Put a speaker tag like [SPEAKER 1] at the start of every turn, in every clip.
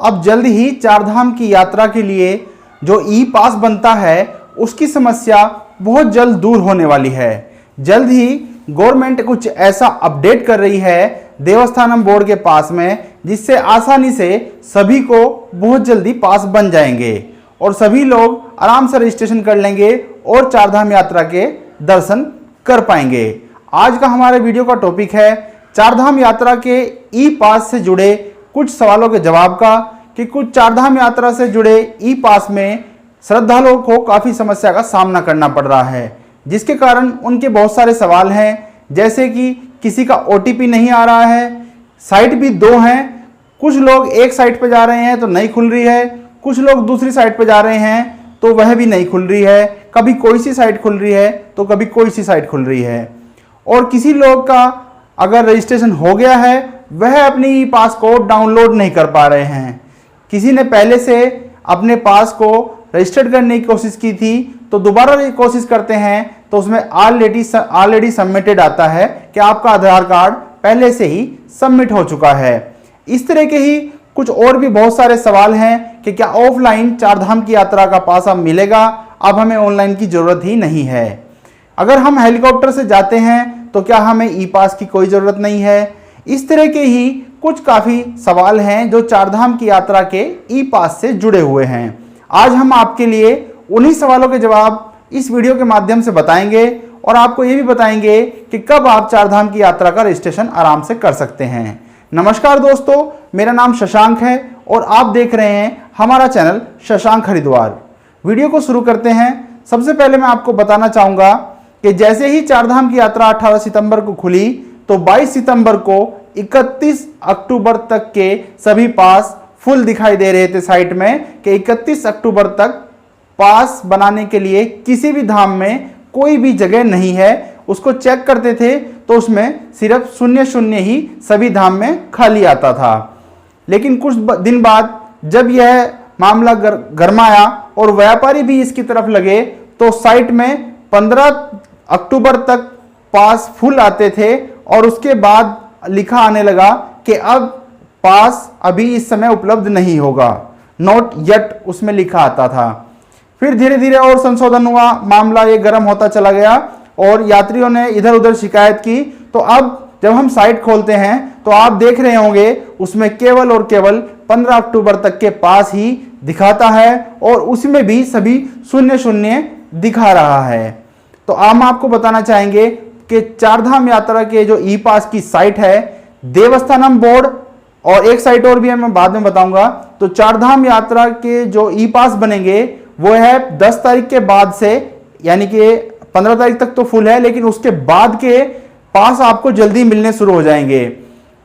[SPEAKER 1] अब जल्द ही चारधाम की यात्रा के लिए जो ई पास बनता है उसकी समस्या बहुत जल्द दूर होने वाली है। जल्द ही गवर्नमेंट कुछ ऐसा अपडेट कर रही है देवस्थानम बोर्ड के पास में, जिससे आसानी से सभी को बहुत जल्दी पास बन जाएंगे और सभी लोग आराम से रजिस्ट्रेशन कर लेंगे और चारधाम यात्रा के दर्शन कर पाएंगे। आज का हमारे वीडियो का टॉपिक है चारधाम यात्रा के ई पास से जुड़े कुछ सवालों के जवाब का, कि कुछ चारधाम यात्रा से जुड़े ई पास में श्रद्धालुओं को काफ़ी समस्या का सामना करना पड़ रहा है, जिसके कारण उनके बहुत सारे सवाल हैं, जैसे कि किसी का OTP नहीं आ रहा है, साइट भी दो हैं, कुछ लोग एक साइट पर जा रहे हैं तो नहीं खुल रही है, कुछ लोग दूसरी साइट पर जा रहे हैं तो वह भी नहीं खुल रही है, कभी कोई सी साइट खुल रही है तो कभी कोई सी साइट खुल रही है। और किसी लोग का अगर रजिस्ट्रेशन हो गया है वह अपनी ई पास को डाउनलोड नहीं कर पा रहे हैं। किसी ने पहले से अपने पास को रजिस्टर्ड करने की कोशिश की थी तो दोबारा कोशिश करते हैं तो उसमें ऑलरेडी सबमिटेड आता है कि आपका आधार कार्ड पहले से ही सबमिट हो चुका है। इस तरह के ही कुछ और भी बहुत सारे सवाल हैं कि क्या ऑफलाइन चारधाम की यात्रा का पास अब मिलेगा, अब हमें ऑनलाइन की जरूरत ही नहीं है। अगर हम हेलीकॉप्टर से जाते हैं तो क्या हमें ई पास की कोई ज़रूरत नहीं है। इस तरह के ही कुछ काफ़ी सवाल हैं जो चारधाम की यात्रा के ई पास से जुड़े हुए हैं। आज हम आपके लिए उन्हीं सवालों के जवाब इस वीडियो के माध्यम से बताएंगे और आपको ये भी बताएंगे कि कब आप चारधाम की यात्रा का रजिस्ट्रेशन आराम से कर सकते हैं। नमस्कार दोस्तों, मेरा नाम शशांक है और आप देख रहे हैं हमारा चैनल शशांक हरिद्वार। वीडियो को शुरू करते हैं। सबसे पहले मैं आपको बताना चाहूँगा कि जैसे ही चारधाम की यात्रा 18 सितंबर को खुली तो 22 सितंबर को 31 अक्टूबर तक के सभी पास फुल दिखाई दे रहे थे साइट में, कि 31 अक्टूबर तक पास बनाने के लिए किसी भी धाम में कोई भी जगह नहीं है। उसको चेक करते थे तो उसमें सिर्फ 0 ही सभी धाम में खाली आता था। लेकिन कुछ दिन बाद जब यह मामला गरमाया और व्यापारी भी इसकी तरफ लगे तो साइट में 15 अक्टूबर तक पास फुल आते थे और उसके बाद लिखा आने लगा कि अब पास अभी इस समय उपलब्ध नहीं होगा, नॉट येट उसमें लिखा आता था। फिर धीरे धीरे और संशोधन हुआ, मामला ये गर्म होता चला गया और यात्रियों ने इधर उधर शिकायत की। तो अब जब हम साइट खोलते हैं तो आप देख रहे होंगे उसमें केवल और केवल 15 अक्टूबर तक के पास ही दिखाता है और उसमें भी सभी 0 दिखा रहा है। तो हम आपको बताना चाहेंगे कि चारधाम यात्रा के जो ई पास की साइट है देवस्थानम बोर्ड, और एक साइट और भी है मैं बाद में बताऊंगा। तो चारधाम यात्रा के जो ई पास बनेंगे वो है 10 तारीख के बाद से, यानी कि 15 तारीख तक तो फुल है, लेकिन उसके बाद के पास आपको जल्दी मिलने शुरू हो जाएंगे।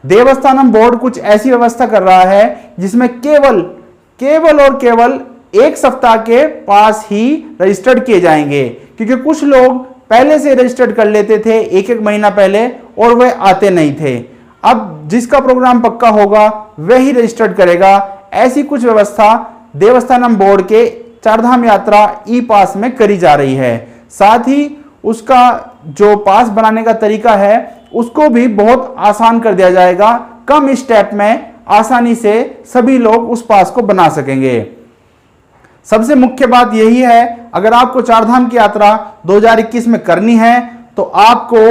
[SPEAKER 1] देवस्थानम बोर्ड कुछ ऐसी व्यवस्था कर रहा है जिसमें केवल और केवल एक सप्ताह के पास ही रजिस्टर्ड किए जाएंगे, क्योंकि कुछ लोग पहले से रजिस्टर्ड कर लेते थे एक महीना पहले और वह आते नहीं थे। अब जिसका प्रोग्राम पक्का होगा वह ही रजिस्टर्ड करेगा। ऐसी कुछ व्यवस्था देवस्थानम बोर्ड के चारधाम यात्रा ई पास में करी जा रही है। साथ ही उसका जो पास बनाने का तरीका है उसको भी बहुत आसान कर दिया जाएगा। कम स्टेप में आसानी से सभी लोग उस पास को बना सकेंगे। सबसे मुख्य बात यही है, अगर आपको चारधाम की यात्रा 2021 में करनी है तो आपको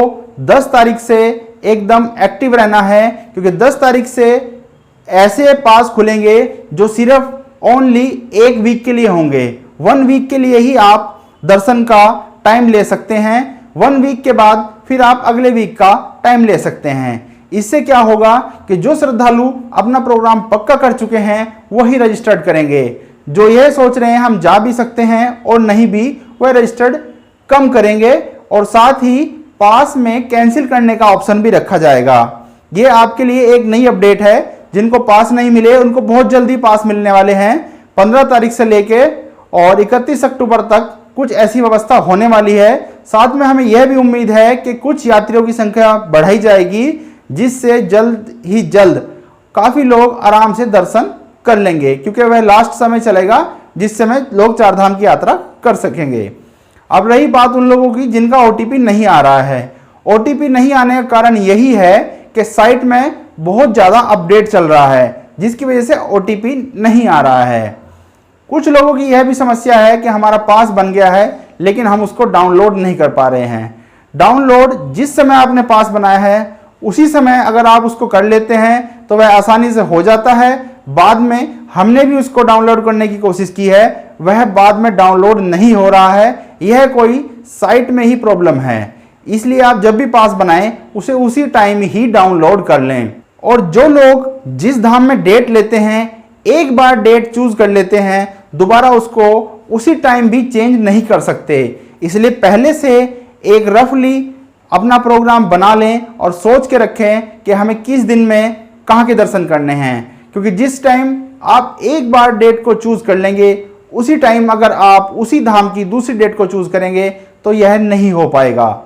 [SPEAKER 1] 10 तारीख से एकदम एक्टिव रहना है, क्योंकि 10 तारीख से ऐसे पास खुलेंगे जो सिर्फ ओनली एक वीक के लिए होंगे। 1 वीक के लिए ही आप दर्शन का टाइम ले सकते हैं। 1 वीक के बाद फिर आप अगले वीक का टाइम ले सकते हैं। इससे क्या होगा कि जो श्रद्धालु अपना प्रोग्राम पक्का कर चुके हैं वही रजिस्टर्ड करेंगे। जो यह सोच रहे हैं हम जा भी सकते हैं और नहीं भी, वह रजिस्टर्ड कम करेंगे। और साथ ही पास में कैंसिल करने का ऑप्शन भी रखा जाएगा। ये आपके लिए एक नई अपडेट है। जिनको पास नहीं मिले उनको बहुत जल्दी पास मिलने वाले हैं। 15 तारीख से लेके और 31 अक्टूबर तक कुछ ऐसी व्यवस्था होने वाली है। साथ में हमें यह भी उम्मीद है कि कुछ यात्रियों की संख्या बढ़ाई जाएगी, जिससे जल्द ही जल्द काफ़ी लोग आराम से दर्शन कर लेंगे, क्योंकि वह लास्ट समय चलेगा जिस समय लोग चारधाम की यात्रा कर सकेंगे। अब रही बात उन लोगों की जिनका OTP नहीं आ रहा है। OTP नहीं आने का कारण यही है कि साइट में बहुत ज़्यादा अपडेट चल रहा है। जिसकी वजह से OTP नहीं आ रहा है। कुछ लोगों की यह भी समस्या है कि हमारा पास बन गया है लेकिन हम उसको डाउनलोड नहीं कर पा रहे हैं। डाउनलोड जिस समय आपने पास बनाया है उसी समय अगर आप उसको कर लेते हैं तो वह आसानी से हो जाता है। बाद में हमने भी उसको डाउनलोड करने की कोशिश की है, वह बाद में डाउनलोड नहीं हो रहा है। यह कोई साइट में ही प्रॉब्लम है, इसलिए आप जब भी पास बनाएं उसे उसी टाइम ही डाउनलोड कर लें। और जो लोग जिस धाम में डेट लेते हैं, एक बार डेट चूज कर लेते हैं, दोबारा उसको उसी टाइम भी चेंज नहीं कर सकते। इसलिए पहले से एक रफली अपना प्रोग्राम बना लें और सोच के रखें कि हमें किस दिन में कहाँ के दर्शन करने हैं, क्योंकि जिस टाइम आप एक बार डेट को चूज कर लेंगे उसी टाइम अगर आप उसी धाम की दूसरी डेट को चूज करेंगे तो यह नहीं हो पाएगा।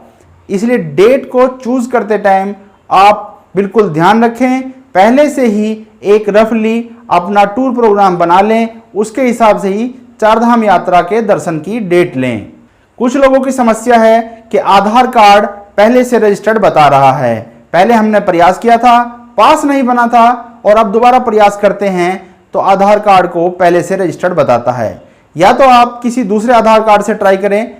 [SPEAKER 1] इसलिए डेट को चूज करते टाइम आप बिल्कुल ध्यान रखें, पहले से ही एक रफली अपना टूर प्रोग्राम बना लें, उसके हिसाब से ही चारधाम यात्रा के दर्शन की डेट लें। कुछ लोगों की समस्या है कि आधार कार्ड पहले से रजिस्टर्ड बता रहा है। पहले हमने प्रयास किया था, पास नहीं बना था, और अब दोबारा प्रयास करते हैं तो आधार कार्ड को पहले से रजिस्टर्ड बताता है। या तो आप किसी दूसरे आधार कार्ड से ट्राई करें,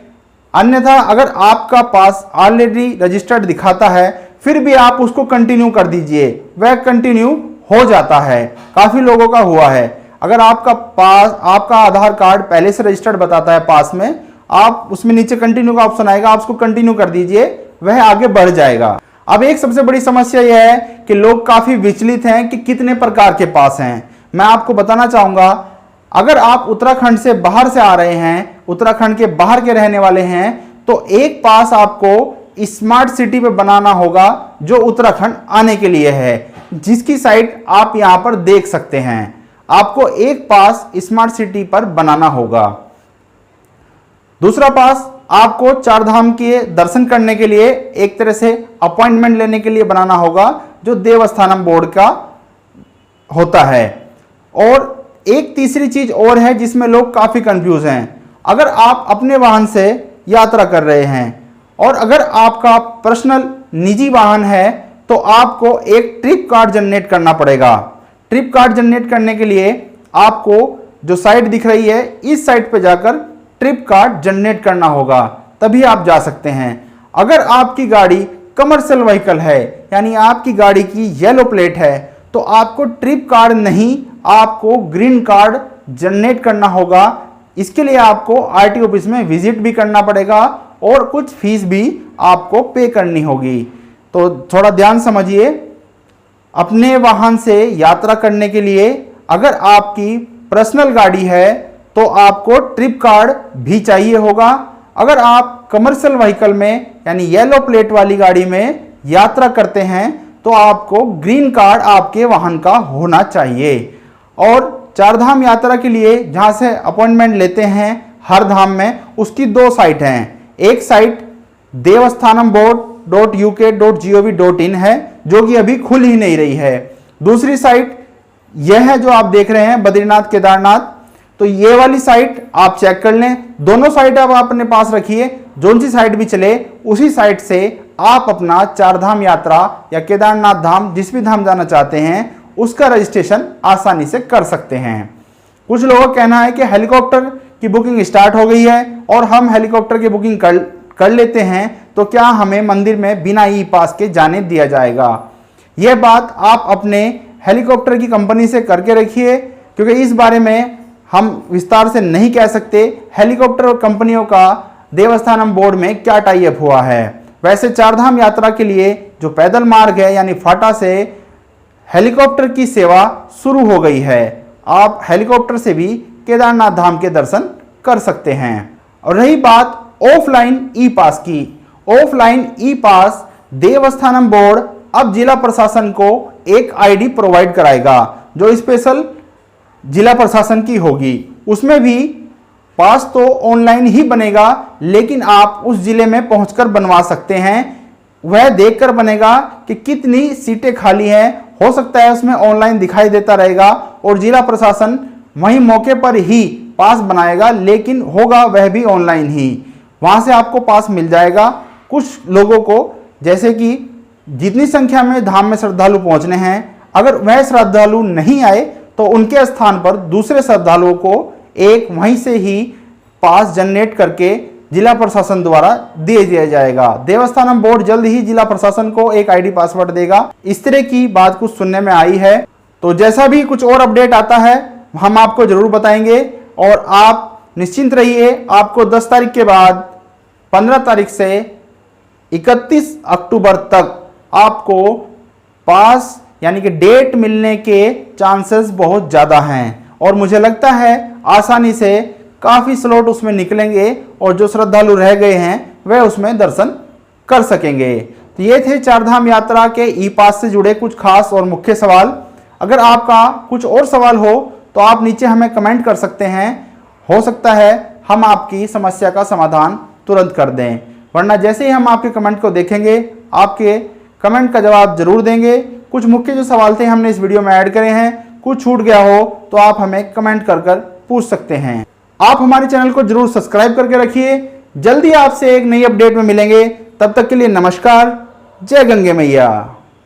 [SPEAKER 1] अन्यथा अगर आपका पास ऑलरेडी रजिस्टर्ड दिखाता है फिर भी आप उसको कंटिन्यू कर दीजिए, वह कंटिन्यू हो जाता है। काफी लोगों का हुआ है। अगर आपका आधार कार्ड पहले से रजिस्टर्ड बताता है पास में, आप उसमें नीचे कंटिन्यू का ऑप्शन आएगा, आप उसको कंटिन्यू कर दीजिए, वह आगे बढ़ जाएगा। अब एक सबसे बड़ी समस्या यह है कि लोग काफी विचलित हैं कि कितने प्रकार के पास हैं। मैं आपको बताना चाहूंगा, अगर आप उत्तराखंड से बाहर से आ रहे हैं, उत्तराखंड के बाहर के रहने वाले हैं, तो एक पास आपको स्मार्ट सिटी पे बनाना होगा जो उत्तराखंड आने के लिए है, जिसकी साइट आप यहां पर देख सकते हैं। आपको एक पास स्मार्ट सिटी पर बनाना होगा। दूसरा पास आपको चारधाम के दर्शन करने के लिए एक तरह से अपॉइंटमेंट लेने के लिए बनाना होगा, जो देवस्थानम बोर्ड का होता है। और एक तीसरी चीज और है जिसमें लोग काफी कंफ्यूज हैं। अगर आप अपने वाहन से यात्रा कर रहे हैं और अगर आपका पर्सनल निजी वाहन है तो आपको एक ट्रिप कार्ड जनरेट करना पड़ेगा। ट्रिप कार्ड जनरेट करने के लिए आपको जो साइट दिख रही है, इस साइट पर जाकर ट्रिप कार्ड जनरेट करना होगा, तभी आप जा सकते हैं। अगर आपकी गाड़ी कमर्शियल व्हीकल है, यानी आपकी गाड़ी की येलो प्लेट है, तो आपको ट्रिप कार्ड नहीं, आपको ग्रीन कार्ड जनरेट करना होगा। इसके लिए आपको RTO ऑफिस में विजिट भी करना पड़ेगा और कुछ फीस भी आपको पे करनी होगी। तो थोड़ा ध्यान समझिए, अपने वाहन से यात्रा करने के लिए अगर आपकी पर्सनल गाड़ी है तो आपको ट्रिप कार्ड भी चाहिए होगा। अगर आप कमर्शियल व्हीकल में यानी येलो प्लेट वाली गाड़ी में यात्रा करते हैं तो आपको ग्रीन कार्ड आपके वाहन का होना चाहिए। और चारधाम यात्रा के लिए जहां से अपॉइंटमेंट लेते हैं हर धाम में, उसकी दो साइट हैं। एक साइट devasthanamboard.uk.gov.in है, जो कि अभी खुल ही नहीं रही है। दूसरी साइट यह है जो आप देख रहे हैं, बद्रीनाथ केदारनाथ। तो ये वाली साइट आप चेक कर लें। दोनों साइट आप अपने पास रखिए, जो सी साइट भी चले उसी साइट से आप अपना चारधाम यात्रा या केदारनाथ धाम, जिस भी धाम जाना चाहते हैं, उसका रजिस्ट्रेशन आसानी से कर सकते हैं। कुछ लोगों का कहना है कि हेलीकॉप्टर की बुकिंग स्टार्ट हो गई है और हम हेलीकॉप्टर की बुकिंग कर लेते हैं तो क्या हमें मंदिर में बिना ई पास के जाने दिया जाएगा? यह बात आप अपने हेलीकॉप्टर की कंपनी से करके रखिए, क्योंकि इस बारे में हम विस्तार से नहीं कह सकते हेलीकॉप्टर और कंपनियों का देवस्थानम बोर्ड में क्या टाई अप हुआ है। वैसे चारधाम यात्रा के लिए जो पैदल मार्ग है यानी फाटा से हेलीकॉप्टर की सेवा शुरू हो गई है। आप हेलीकॉप्टर से भी केदारनाथ धाम के दर्शन कर सकते हैं। और रही बात ऑफलाइन ई पास की, ऑफलाइन ई पास देवस्थानम बोर्ड अब जिला प्रशासन को एक आईडी प्रोवाइड कराएगा जो स्पेशल जिला प्रशासन की होगी। उसमें भी पास तो ऑनलाइन ही बनेगा, लेकिन आप उस जिले में पहुंचकर बनवा सकते हैं। वह देखकर बनेगा कि कितनी सीटें खाली हैं, हो सकता है उसमें ऑनलाइन दिखाई देता रहेगा और जिला प्रशासन वहीं मौके पर ही पास बनाएगा, लेकिन होगा वह भी ऑनलाइन ही। वहां से आपको पास मिल जाएगा। कुछ लोगों को, जैसे कि जितनी संख्या में धाम में श्रद्धालु पहुंचने हैं, अगर वह श्रद्धालु नहीं आए तो उनके स्थान पर दूसरे श्रद्धालुओं को एक वहीं से ही पास जनरेट करके जिला प्रशासन द्वारा दे दिया जाएगा। देवस्थानम बोर्ड जल्द ही जिला प्रशासन को एक आईडी पासवर्ड देगा। इस तरह की बात कुछ सुनने में आई है। तो जैसा भी कुछ और अपडेट आता है हम आपको जरूर बताएंगे और आप निश्चिंत रहिए। आपको 10 तारीख के बाद 15 तारीख से 31 अक्टूबर तक आपको पास यानी कि डेट मिलने के चांसेस बहुत ज़्यादा हैं और मुझे लगता है आसानी से काफ़ी स्लॉट उसमें निकलेंगे और जो श्रद्धालु रह गए हैं वह उसमें दर्शन कर सकेंगे। तो ये थे चारधाम यात्रा के ई पास से जुड़े कुछ खास और मुख्य सवाल। अगर आपका कुछ और सवाल हो तो आप नीचे हमें कमेंट कर सकते हैं। हो सकता है हम आपकी समस्या का समाधान तुरंत कर दें, वरना जैसे ही हम आपके कमेंट को देखेंगे आपके कमेंट का जवाब जरूर देंगे। कुछ मुख्य जो सवाल थे हमने इस वीडियो में ऐड करे हैं, कुछ छूट गया हो तो आप हमें कमेंट कर पूछ सकते हैं। आप हमारे चैनल को जरूर सब्सक्राइब करके रखिए। जल्दी आपसे एक नई अपडेट में मिलेंगे। तब तक के लिए नमस्कार। जय गंगे मैया।